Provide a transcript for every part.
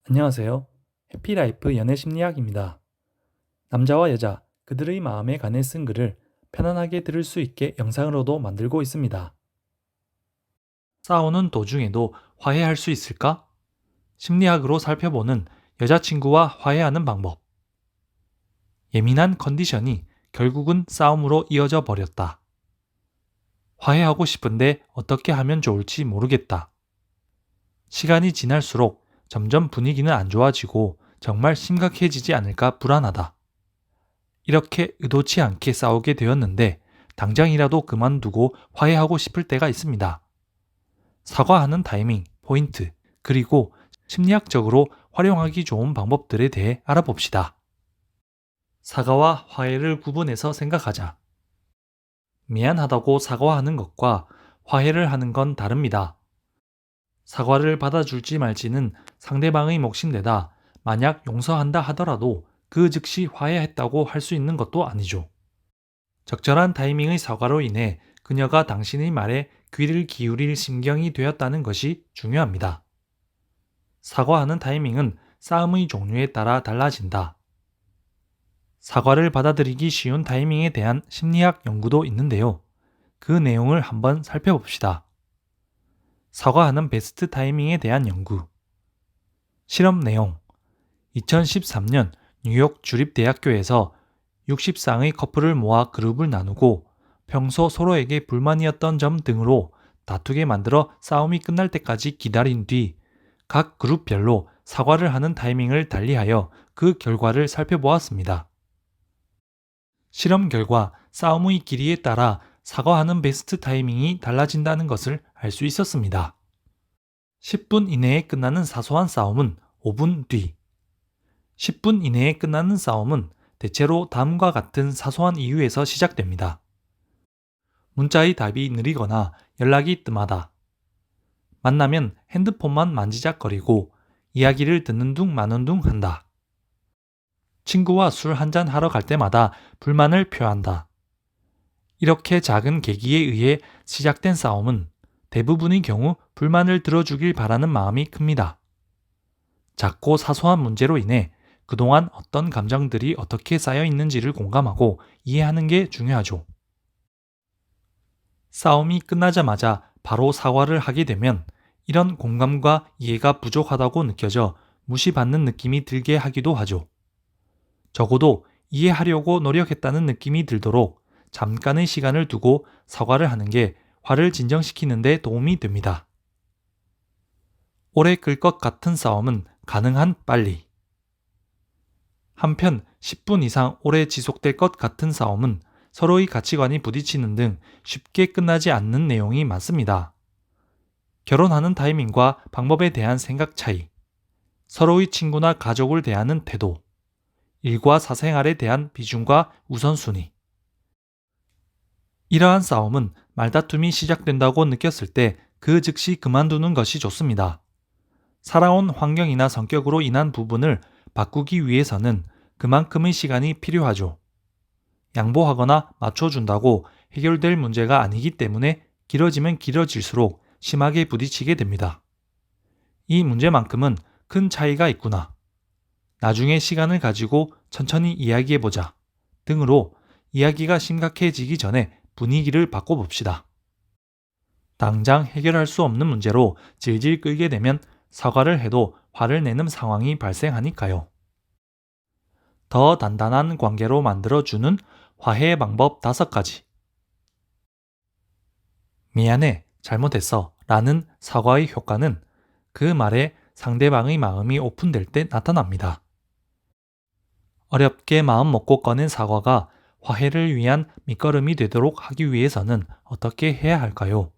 안녕하세요. 해피라이프 연애심리학입니다. 남자와 여자, 그들의 마음에 관해 쓴 글을 편안하게 들을 수 있게 영상으로도 만들고 있습니다. 싸우는 도중에도 화해할 수 있을까? 심리학으로 살펴보는 여자친구와 화해하는 방법. 예민한 컨디션이 결국은 싸움으로 이어져 버렸다. 화해하고 싶은데 어떻게 하면 좋을지 모르겠다. 시간이 지날수록 점점 분위기는 안 좋아지고 정말 심각해지지 않을까 불안하다. 이렇게 의도치 않게 싸우게 되었는데 당장이라도 그만두고 화해하고 싶을 때가 있습니다. 사과하는 타이밍, 포인트, 그리고 심리학적으로 활용하기 좋은 방법들에 대해 알아봅시다. 사과와 화해를 구분해서 생각하자. 미안하다고 사과하는 것과 화해를 하는 건 다릅니다. 사과를 받아줄지 말지는 상대방의 몫인데다 만약 용서한다 하더라도 그 즉시 화해했다고 할 수 있는 것도 아니죠. 적절한 타이밍의 사과로 인해 그녀가 당신의 말에 귀를 기울일 심경이 되었다는 것이 중요합니다. 사과하는 타이밍은 싸움의 종류에 따라 달라진다. 사과를 받아들이기 쉬운 타이밍에 대한 심리학 연구도 있는데요. 그 내용을 한번 살펴봅시다. 사과하는 베스트 타이밍에 대한 연구. 실험 내용. 2013년 뉴욕 주립대학교에서 60쌍의 커플을 모아 그룹을 나누고 평소 서로에게 불만이었던 점 등으로 다투게 만들어 싸움이 끝날 때까지 기다린 뒤 각 그룹별로 사과를 하는 타이밍을 달리하여 그 결과를 살펴보았습니다. 실험 결과 싸움의 길이에 따라 사과하는 베스트 타이밍이 달라진다는 것을 알 수 있었습니다. 10분 이내에 끝나는 사소한 싸움은 5분 뒤, 10분 이내에 끝나는 싸움은 대체로 다음과 같은 사소한 이유에서 시작됩니다. 문자의 답이 느리거나 연락이 뜸하다. 만나면 핸드폰만 만지작거리고 이야기를 듣는 둥 마는 둥 한다. 친구와 술 한잔 하러 갈 때마다 불만을 표한다. 이렇게 작은 계기에 의해 시작된 싸움은 대부분의 경우 불만을 들어주길 바라는 마음이 큽니다. 작고 사소한 문제로 인해 그동안 어떤 감정들이 어떻게 쌓여 있는지를 공감하고 이해하는 게 중요하죠. 싸움이 끝나자마자 바로 사과를 하게 되면 이런 공감과 이해가 부족하다고 느껴져 무시받는 느낌이 들게 하기도 하죠. 적어도 이해하려고 노력했다는 느낌이 들도록 잠깐의 시간을 두고 사과를 하는 게 화를 진정시키는 데 도움이 됩니다. 오래 끌 것 같은 싸움은 가능한 빨리. 한편 10분 이상 오래 지속될 것 같은 싸움은 서로의 가치관이 부딪히는 등 쉽게 끝나지 않는 내용이 많습니다. 결혼하는 타이밍과 방법에 대한 생각 차이, 서로의 친구나 가족을 대하는 태도, 일과 사생활에 대한 비중과 우선순위. 이러한 싸움은 말다툼이 시작된다고 느꼈을 때 그 즉시 그만두는 것이 좋습니다. 살아온 환경이나 성격으로 인한 부분을 바꾸기 위해서는 그만큼의 시간이 필요하죠. 양보하거나 맞춰준다고 해결될 문제가 아니기 때문에 길어지면 길어질수록 심하게 부딪히게 됩니다. 이 문제만큼은 큰 차이가 있구나. 나중에 시간을 가지고 천천히 이야기해보자 등으로 이야기가 심각해지기 전에 분위기를 바꿔봅시다. 당장 해결할 수 없는 문제로 질질 끌게 되면 사과를 해도 화를 내는 상황이 발생하니까요. 더 단단한 관계로 만들어주는 화해 방법 5가지. 미안해, 잘못했어 라는 사과의 효과는 그 말에 상대방의 마음이 오픈될 때 나타납니다. 어렵게 마음 먹고 꺼낸 사과가 화해를 위한 밑거름이 되도록 하기 위해서는 어떻게 해야 할까요?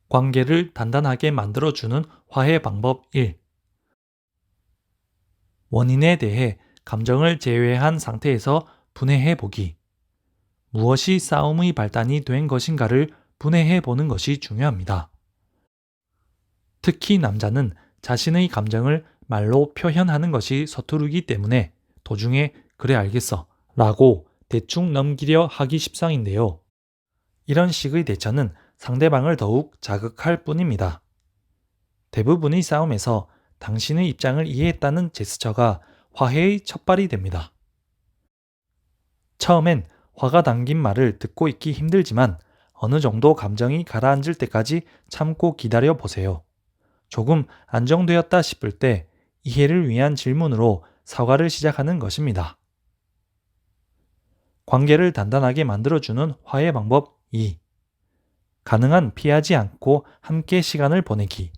관계를 단단하게 만들어주는 화해 방법 1. 원인에 대해 감정을 제외한 상태에서 분해해 보기. 무엇이 싸움의 발단이 된 것인가를 분해해 보는 것이 중요합니다. 특히 남자는 자신의 감정을 말로 표현하는 것이 서투르기 때문에 도중에 그래 알겠어 라고 대충 넘기려 하기 십상인데요. 이런 식의 대처는 상대방을 더욱 자극할 뿐입니다. 대부분의 싸움에서 당신의 입장을 이해했다는 제스처가 화해의 첫발이 됩니다. 처음엔 화가 담긴 말을 듣고 있기 힘들지만 어느 정도 감정이 가라앉을 때까지 참고 기다려 보세요. 조금 안정되었다 싶을 때 이해를 위한 질문으로 사과를 시작하는 것입니다. 관계를 단단하게 만들어주는 화해 방법 2. 가능한 피하지 않고 함께 시간을 보내기.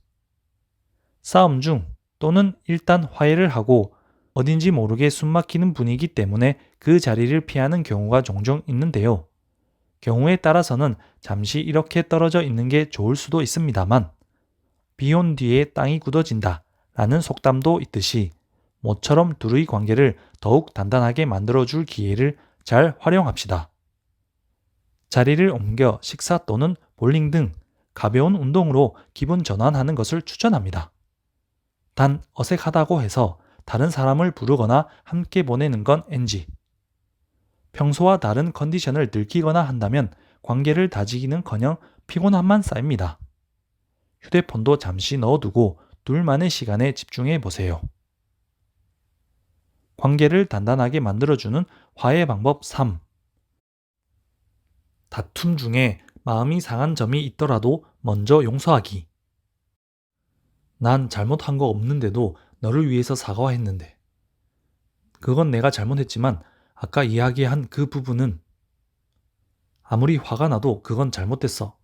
싸움 중 또는 일단 화해를 하고 어딘지 모르게 숨막히는 분위기 때문에 그 자리를 피하는 경우가 종종 있는데요. 경우에 따라서는 잠시 이렇게 떨어져 있는 게 좋을 수도 있습니다만 비 온 뒤에 땅이 굳어진다 라는 속담도 있듯이 모처럼 둘의 관계를 더욱 단단하게 만들어줄 기회를 잘 활용합시다. 자리를 옮겨 식사 또는 볼링 등 가벼운 운동으로 기분 전환하는 것을 추천합니다. 단 어색하다고 해서 다른 사람을 부르거나 함께 보내는 건 NG. 평소와 다른 컨디션을 들키거나 한다면 관계를 다지기는커녕 피곤함만 쌓입니다. 휴대폰도 잠시 넣어두고 둘만의 시간에 집중해 보세요. 관계를 단단하게 만들어주는 화해 방법 3. 다툼 중에 마음이 상한 점이 있더라도 먼저 용서하기. 난 잘못한 거 없는데도 너를 위해서 사과했는데. 그건 내가 잘못했지만 아까 이야기한 그 부분은 아무리 화가 나도 그건 잘못됐어.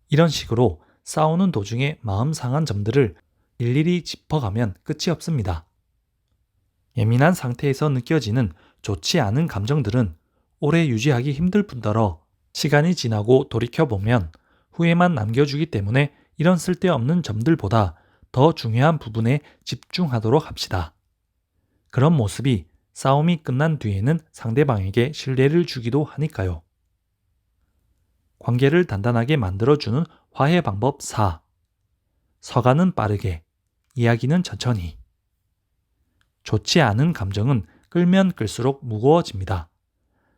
이런 식으로 싸우는 도중에 마음 상한 점들을 일일이 짚어가면 끝이 없습니다. 예민한 상태에서 느껴지는 좋지 않은 감정들은 오래 유지하기 힘들 뿐더러 시간이 지나고 돌이켜보면 후회만 남겨주기 때문에 이런 쓸데없는 점들보다 더 중요한 부분에 집중하도록 합시다. 그런 모습이 싸움이 끝난 뒤에는 상대방에게 신뢰를 주기도 하니까요. 관계를 단단하게 만들어주는 화해 방법 4. 서가는 빠르게, 이야기는 천천히. 좋지 않은 감정은 끌면 끌수록 무거워집니다.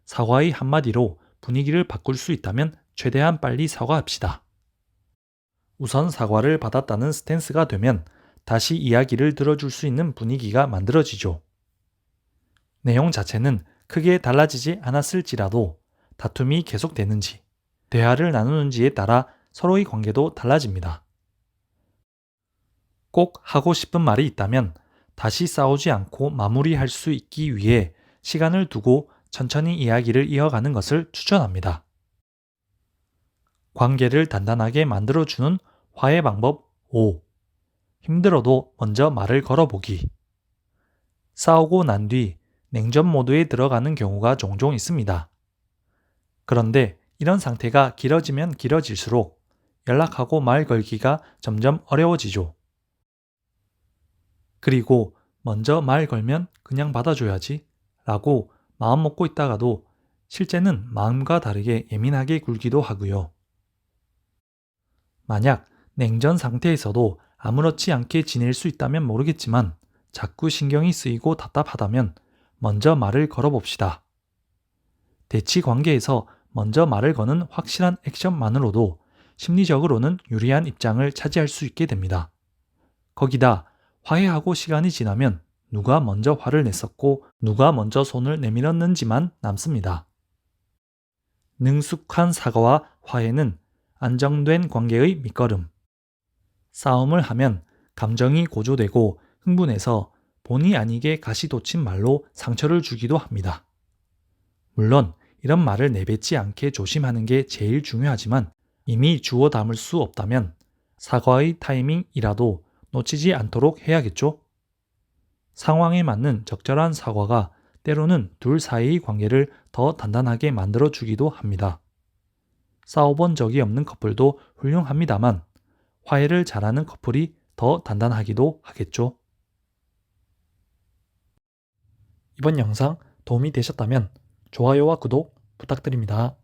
사과의 한마디로 분위기를 바꿀 수 있다면 최대한 빨리 사과합시다. 우선 사과를 받았다는 스탠스가 되면 다시 이야기를 들어줄 수 있는 분위기가 만들어지죠. 내용 자체는 크게 달라지지 않았을지라도 다툼이 계속되는지, 대화를 나누는지에 따라 서로의 관계도 달라집니다. 꼭 하고 싶은 말이 있다면 다시 싸우지 않고 마무리할 수 있기 위해 시간을 두고 천천히 이야기를 이어가는 것을 추천합니다. 관계를 단단하게 만들어주는 화해 방법 5. 힘들어도 먼저 말을 걸어보기. 싸우고 난 뒤 냉전 모드에 들어가는 경우가 종종 있습니다. 그런데 이런 상태가 길어지면 길어질수록 연락하고 말 걸기가 점점 어려워지죠. 그리고 먼저 말 걸면 그냥 받아줘야지 라고 마음 먹고 있다가도 실제는 마음과 다르게 예민하게 굴기도 하고요. 만약 냉전 상태에서도 아무렇지 않게 지낼 수 있다면 모르겠지만 자꾸 신경이 쓰이고 답답하다면 먼저 말을 걸어봅시다. 대치 관계에서 먼저 말을 거는 확실한 액션만으로도 심리적으로는 유리한 입장을 차지할 수 있게 됩니다. 거기다 화해하고 시간이 지나면 누가 먼저 화를 냈었고 누가 먼저 손을 내밀었는지만 남습니다. 능숙한 사과와 화해는 안정된 관계의 밑거름. 싸움을 하면 감정이 고조되고 흥분해서 본의 아니게 가시돋친 말로 상처를 주기도 합니다. 물론 이런 말을 내뱉지 않게 조심하는 게 제일 중요하지만 이미 주워 담을 수 없다면 사과의 타이밍이라도 놓치지 않도록 해야겠죠? 상황에 맞는 적절한 사과가 때로는 둘 사이의 관계를 더 단단하게 만들어주기도 합니다. 싸워본 적이 없는 커플도 훌륭합니다만 화해를 잘하는 커플이 더 단단하기도 하겠죠. 이번 영상 도움이 되셨다면 좋아요와 구독 부탁드립니다.